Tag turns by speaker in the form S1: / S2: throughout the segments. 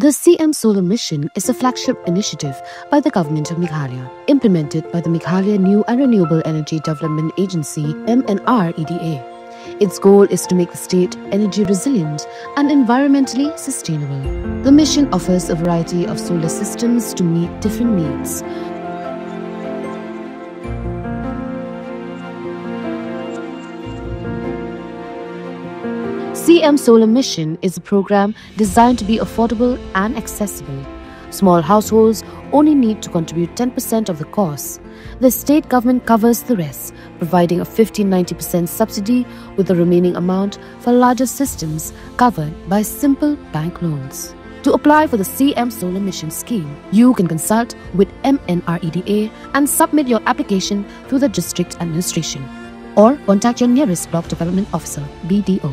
S1: The CM Solar Mission is a flagship initiative by the Government of Meghalaya, implemented by the Meghalaya New and Renewable Energy Development Agency (MNREDA). Its goal is to make the state energy resilient and environmentally sustainable. The mission offers a variety of solar systems to meet different needs. CM Solar Mission is a program designed to be affordable and accessible. Small households only need to contribute 10% of the cost. The state government covers the rest, providing a 15-90% subsidy with the remaining amount for larger systems covered by simple bank loans. To apply for the CM Solar Mission scheme, you can consult with MNREDA and submit your application through the district administration or contact your nearest block development officer, BDO.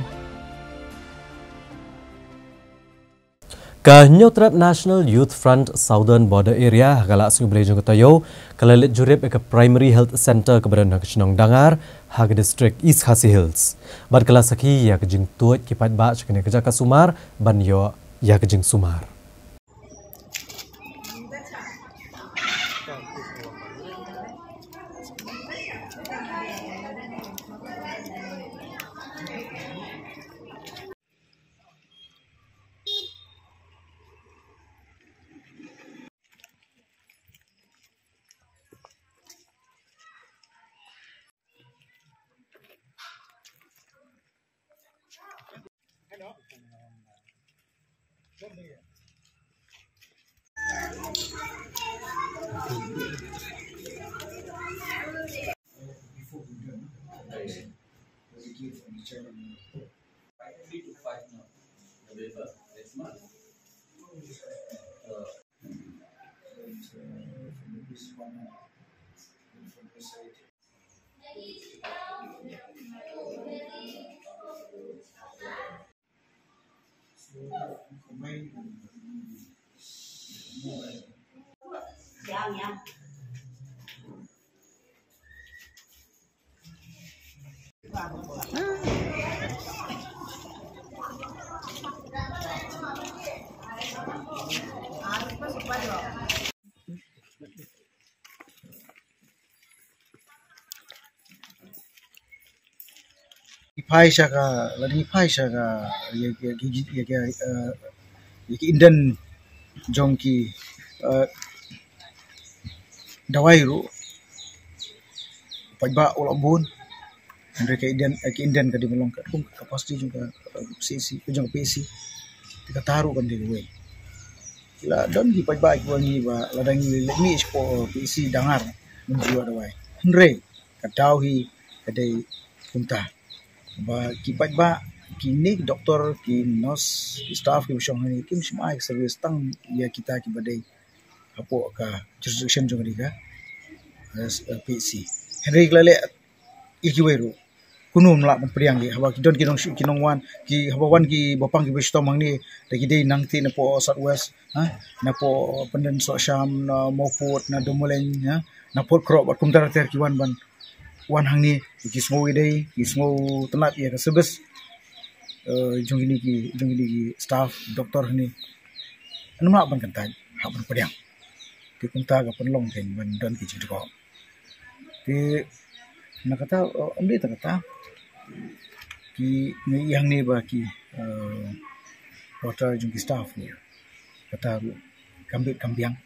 S2: Kanyotrat National Youth Front Southern Border Area galak sungai Belejong Ketayo kalalit jurip ke Primary Health Center ke Badan Kenong Dangar hag District East Khasi Hills. Bad kelas sakhi ya kejing tuat kipat ba kene kejaka Sumar ban yo ya kejing Sumar.
S3: Paisa ka lagi paisa ka ya Indian jongki dawai ru pagba ulabun mereka Indian ka di melongkat kung pasti juga sisi jong PC kita taruh kan di we la don di pagba wangi ba ladang ni ispo PC dangar menjual dawai henre kadauhi kadai punta ba kipat ba kini doktor ki nurse staff ki syong ni kim semua service tang ya kita ki badai apo ka jurisdiction jong ni ka PC Henry glale ikiweru kunum la priang li hawa ki don kinong wan ki hawa wan ki bapang ki besto mang ni dagi dei nangti na po southwest ha na po penden so sham na moput na domoleng ha na pot kro bat kum tar ter ki wan ban wan hang ni ki smoi dei ki smo tenat ya service jong ini ki staff doktor ni anu mak ban kantai ha ban pediang ki kunta ga penlong ken ban don ki jiko ki nak kata ambil tak kata ki ni yang ni ba ki hotel jong ki staff ni kata kambiang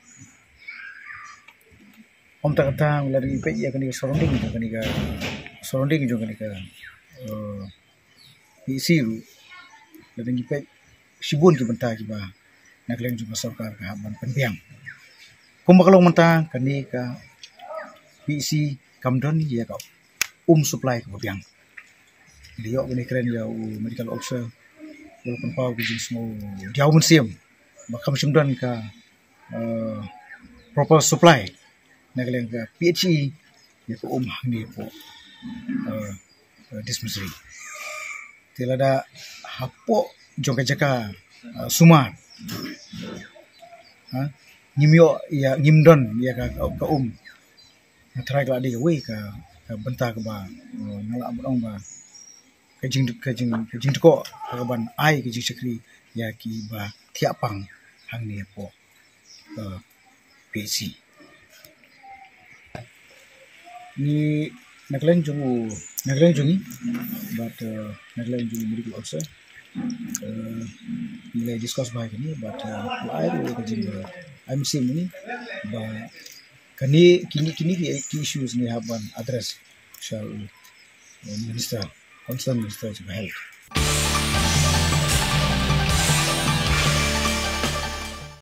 S3: om tak kata lari pe ya kan surrounding jong kan PC ru lari pe sibun ki benta ki ba nak leng jong sarkar ka ban penbiang kumakalong menta kani ka PC kamdon ya ka supply ka biang dia ini keren ya medical officer walaupun pau bijin semua dia museum makam semdan ka proper supply nak leng ka PHE ya ko ni po dispensary tilada hapo jong jaka Sumar ha nyimyo ya nyimdon ya ka try ka di we ka benta ka ba nala abong ba kajing ko ka ban ai kajing sekri ya ki ba tiapang hang ni po PC ni naglain jungu but naglain jungu medical officer nilai discuss bahai ni but I will kajin I'm saying ni but kini ki issues ni have one address shall minister concerned minister of health